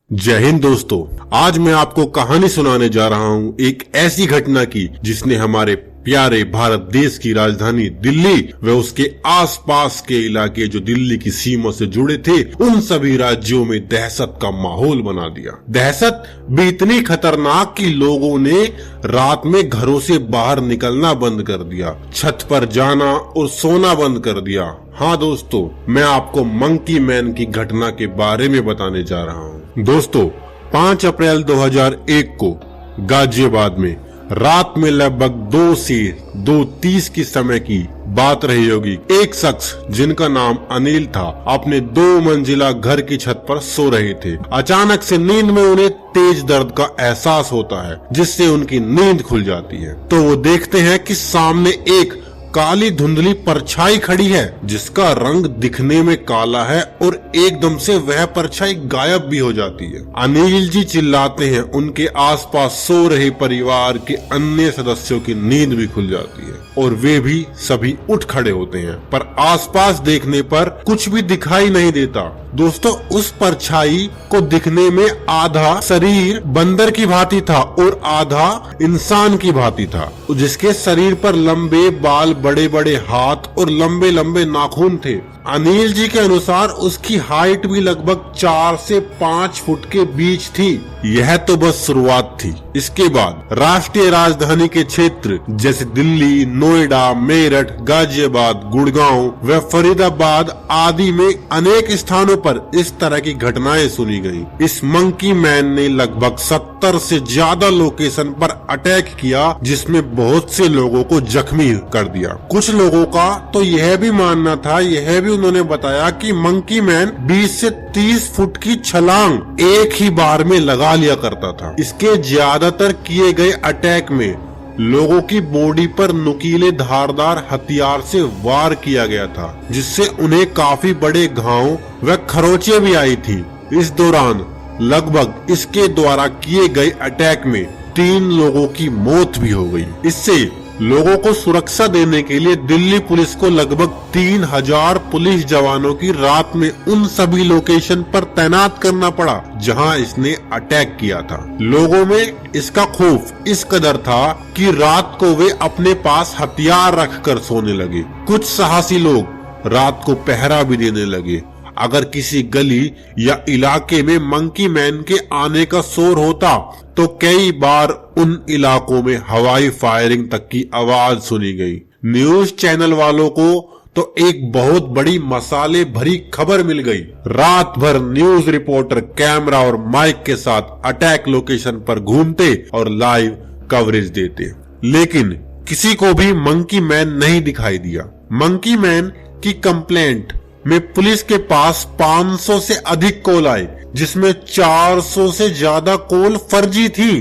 जय हिंद दोस्तों, आज मैं आपको कहानी सुनाने जा रहा हूं एक ऐसी घटना की जिसने हमारे प्यारे भारत देश की राजधानी दिल्ली व उसके आसपास के इलाके जो दिल्ली की सीमा से जुड़े थे उन सभी राज्यों में दहशत का माहौल बना दिया। दहशत भी इतनी खतरनाक कि लोगों ने रात में घरों से बाहर निकलना बंद कर दिया, छत पर जाना और सोना बंद कर दिया। हाँ दोस्तों, मैं आपको मंकी मैन की घटना के बारे में बताने जा रहा हूँ। दोस्तों, 5 अप्रैल 2001 को गाजियाबाद में रात में लगभग 2 से 2:30 की समय की बात रही होगी। एक शख्स जिनका नाम अनिल था अपने 2 मंजिला घर की छत पर सो रहे थे। अचानक से नींद में उन्हें तेज दर्द का एहसास होता है जिससे उनकी नींद खुल जाती है। तो वो देखते हैं कि सामने एक काली धुंधली परछाई खड़ी है जिसका रंग दिखने में काला है और एकदम से वह परछाई गायब भी हो जाती है। अनिल जी चिल्लाते हैं, उनके आसपास सो रहे परिवार के अन्य सदस्यों की नींद भी खुल जाती है और वे भी सभी उठ खड़े होते हैं, पर आसपास देखने पर कुछ भी दिखाई नहीं देता। दोस्तों, उस परछाई को दिखने में आधा शरीर बंदर की भांति था और आधा इंसान की भांति था, जिसके शरीर पर लंबे बाल, बड़े बड़े हाथ और लंबे लंबे नाखून थे। अनिल जी के अनुसार उसकी हाइट भी लगभग 4 से 5 फुट के बीच थी। यह तो बस शुरुआत थी। इसके बाद राष्ट्रीय राजधानी के क्षेत्र जैसे दिल्ली, नोएडा, मेरठ, गाजियाबाद, गुड़गांव व फरीदाबाद आदि में अनेक स्थानों पर इस तरह की घटनाएं सुनी गयी। इस मंकी मैन ने लगभग 70 से ज्यादा लोकेशन पर अटैक किया जिसमें बहुत से लोगों को जख्मी कर दिया। कुछ लोगों का तो यह भी मानना था, यह भी उन्होंने बताया कि मंकी मैन 20 से 30 फुट की छलांग एक ही बार में लगा लिया करता था। इसके ज्यादातर किए गए अटैक में लोगों की बॉडी पर नुकीले धारदार हथियार से वार किया गया था जिससे उन्हें काफी बड़े घाव व खरोंचे भी आई थी। इस दौरान लगभग इसके द्वारा किए गए अटैक में 3 लोगों की मौत भी हो गई। इससे लोगों को सुरक्षा देने के लिए दिल्ली पुलिस को लगभग 3000 पुलिस जवानों की रात में उन सभी लोकेशन पर तैनात करना पड़ा जहां इसने अटैक किया था। लोगों में इसका खौफ इस कदर था कि रात को वे अपने पास हथियार रखकर सोने लगे। कुछ साहसी लोग रात को पहरा भी देने लगे। अगर किसी गली या इलाके में मंकी मैन के आने का शोर होता तो कई बार उन इलाकों में हवाई फायरिंग तक की आवाज सुनी गई। न्यूज चैनल वालों को तो एक बहुत बड़ी मसाले भरी खबर मिल गई। रात भर न्यूज रिपोर्टर कैमरा और माइक के साथ अटैक लोकेशन पर घूमते और लाइव कवरेज देते, लेकिन किसी को भी मंकी मैन नहीं दिखाई दिया। मंकी मैन की कंप्लेंट में पुलिस के पास 500 से अधिक कॉल आए जिसमें 400 से ज्यादा कॉल फर्जी थी।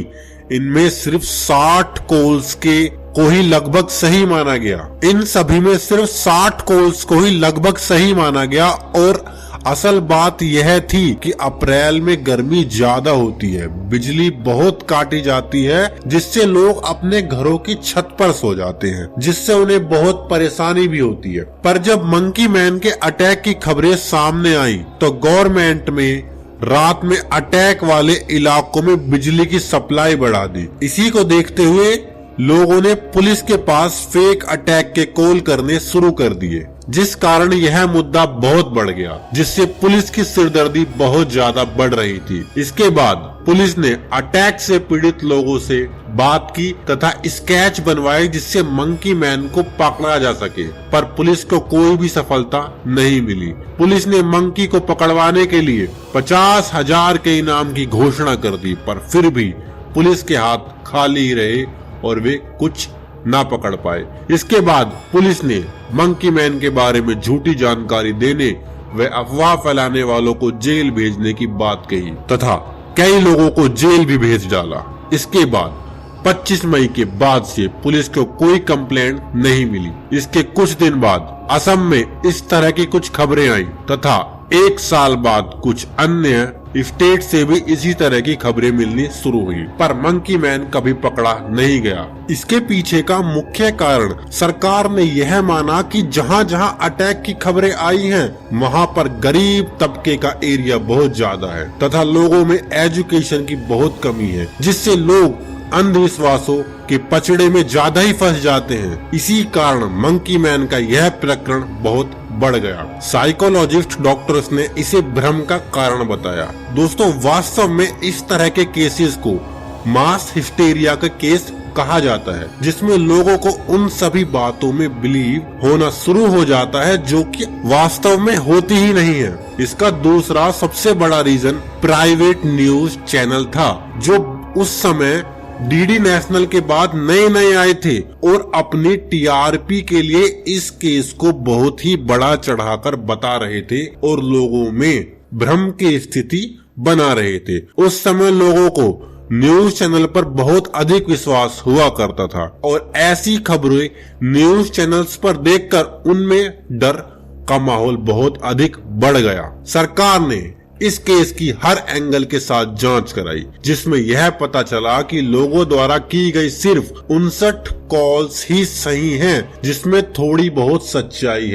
इनमें सिर्फ 60 कॉल्स को ही लगभग सही माना गया। इन सभी में सिर्फ 60 कॉल्स को ही लगभग सही माना गया और असल बात यह थी कि अप्रैल में गर्मी ज्यादा होती है, बिजली बहुत काटी जाती है जिससे लोग अपने घरों की छत पर सो जाते हैं, जिससे उन्हें बहुत परेशानी भी होती है। पर जब मंकी मैन के अटैक की खबरें सामने आई तो गवर्नमेंट में रात में अटैक वाले इलाकों में बिजली की सप्लाई बढ़ा दी। इसी को देखते हुए लोगों ने पुलिस के पास फेक अटैक के कॉल करने शुरू कर दिए, जिस कारण यह मुद्दा बहुत बढ़ गया, जिससे पुलिस की सिरदर्दी बहुत ज्यादा बढ़ रही थी। इसके बाद पुलिस ने अटैक से पीड़ित लोगों से बात की तथा स्केच बनवाए जिससे मंकी मैन को पकड़ा जा सके, पर पुलिस को कोई भी सफलता नहीं मिली। पुलिस ने मंकी को पकड़वाने के लिए 50,000 के इनाम की घोषणा कर दी, पर फिर भी पुलिस के हाथ खाली रहे और वे कुछ ना पकड़ पाए। इसके बाद पुलिस ने मंकी मैन के बारे में झूठी जानकारी देने व अफवाह फैलाने वालों को जेल भेजने की बात कही तथा कई लोगों को जेल भी भेज डाला। इसके बाद 25 मई के बाद से पुलिस को कोई कंप्लेंट नहीं मिली। इसके कुछ दिन बाद असम में इस तरह की कुछ खबरें आई तथा 1 साल बाद कुछ अन्य स्टेट से भी इसी तरह की खबरें मिलनी शुरू हुई, पर मंकी मैन कभी पकड़ा नहीं गया। इसके पीछे का मुख्य कारण सरकार ने यह माना कि जहां जहां अटैक की खबरें आई हैं, वहां पर गरीब तबके का एरिया बहुत ज्यादा है तथा लोगों में एजुकेशन की बहुत कमी है, जिससे लोग अंधविश्वासों के पचड़े में ज्यादा ही फंस जाते हैं। इसी कारण मंकी मैन का यह प्रकरण बहुत बढ़ गया। साइकोलॉजिस्ट डॉक्टर्स ने इसे भ्रम का कारण बताया। दोस्तों, वास्तव में इस तरह के केसेस को मास हिस्टेरिया का केस कहा जाता है, जिसमें लोगों को उन सभी बातों में बिलीव होना शुरू हो जाता है जो कि वास्तव में होती ही नहीं है। इसका दूसरा सबसे बड़ा रीजन प्राइवेट न्यूज चैनल था, जो उस समय डीडी नेशनल के बाद नए आए थे और अपनी टीआरपी के लिए इस केस को बहुत ही बड़ा चढ़ाकर बता रहे थे और लोगों में भ्रम की स्थिति बना रहे थे। उस समय लोगों को न्यूज चैनल पर बहुत अधिक विश्वास हुआ करता था और ऐसी खबरें न्यूज चैनल्स पर देखकर उनमें डर का माहौल बहुत अधिक बढ़ गया। सरकार ने इस केस की हर एंगल के साथ जांच कराई, जिसमें यह पता चला कि लोगों द्वारा की गई सिर्फ 59 कॉल्स ही सही हैं, जिसमें थोड़ी बहुत सच्चाई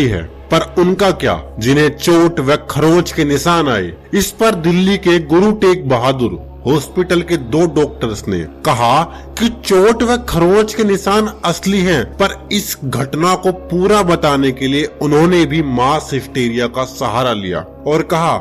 है। पर उनका क्या, जिन्हें चोट व खरोंच के निशान आए। इस पर दिल्ली के गुरु तेग बहादुर हॉस्पिटल के 2 डॉक्टर्स ने कहा कि चोट व खरोंच के निशान असली हैं, पर इस घटना को पूरा बताने के लिए उन्होंने भी मास हिस्टेरिया का सहारा लिया और कहा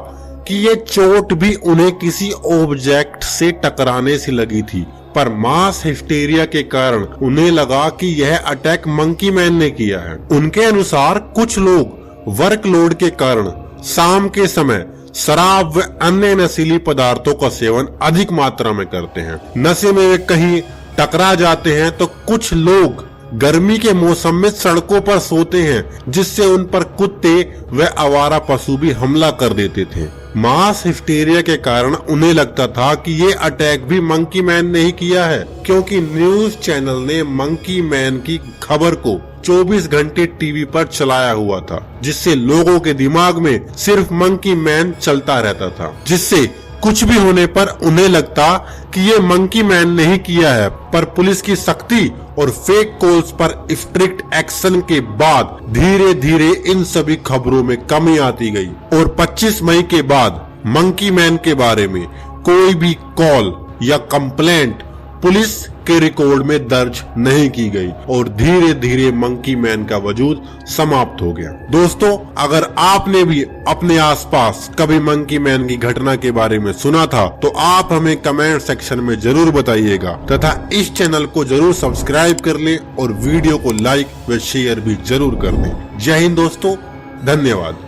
कि ये चोट भी उन्हें किसी ऑब्जेक्ट से टकराने से लगी थी, पर मास हिस्टेरिया के कारण उन्हें लगा कि यह अटैक मंकी मैन ने किया है। उनके अनुसार कुछ लोग वर्कलोड के कारण शाम के समय शराब व अन्य नशीली पदार्थों का सेवन अधिक मात्रा में करते हैं। नशे में वे कहीं टकरा जाते हैं तो कुछ लोग गर्मी के मौसम में सड़कों पर सोते हैं, जिससे उन पर कुत्ते व आवारा पशु भी हमला कर देते थे। मास हिस्टेरिया के कारण उन्हें लगता था कि ये अटैक भी मंकी मैन ने ही किया है, क्योंकि न्यूज चैनल ने मंकी मैन की खबर को 24 घंटे टीवी पर चलाया हुआ था, जिससे लोगों के दिमाग में सिर्फ मंकी मैन चलता रहता था, जिससे कुछ भी होने पर उन्हें लगता कि ये मंकी मैन ने ही किया है। पर पुलिस की सख्ती और फेक कॉल्स पर स्ट्रिक्ट एक्शन के बाद धीरे धीरे इन सभी खबरों में कमी आती गई और 25 मई के बाद मंकी मैन के बारे में कोई भी कॉल या कंप्लेंट पुलिस के रिकॉर्ड में दर्ज नहीं की गई और धीरे धीरे मंकी मैन का वजूद समाप्त हो गया। दोस्तों, अगर आपने भी अपने आसपास कभी मंकी मैन की घटना के बारे में सुना था तो आप हमें कमेंट सेक्शन में जरूर बताइएगा तथा इस चैनल को जरूर सब्सक्राइब कर लें और वीडियो को लाइक व शेयर भी जरूर कर दें। जय हिंद दोस्तों, धन्यवाद।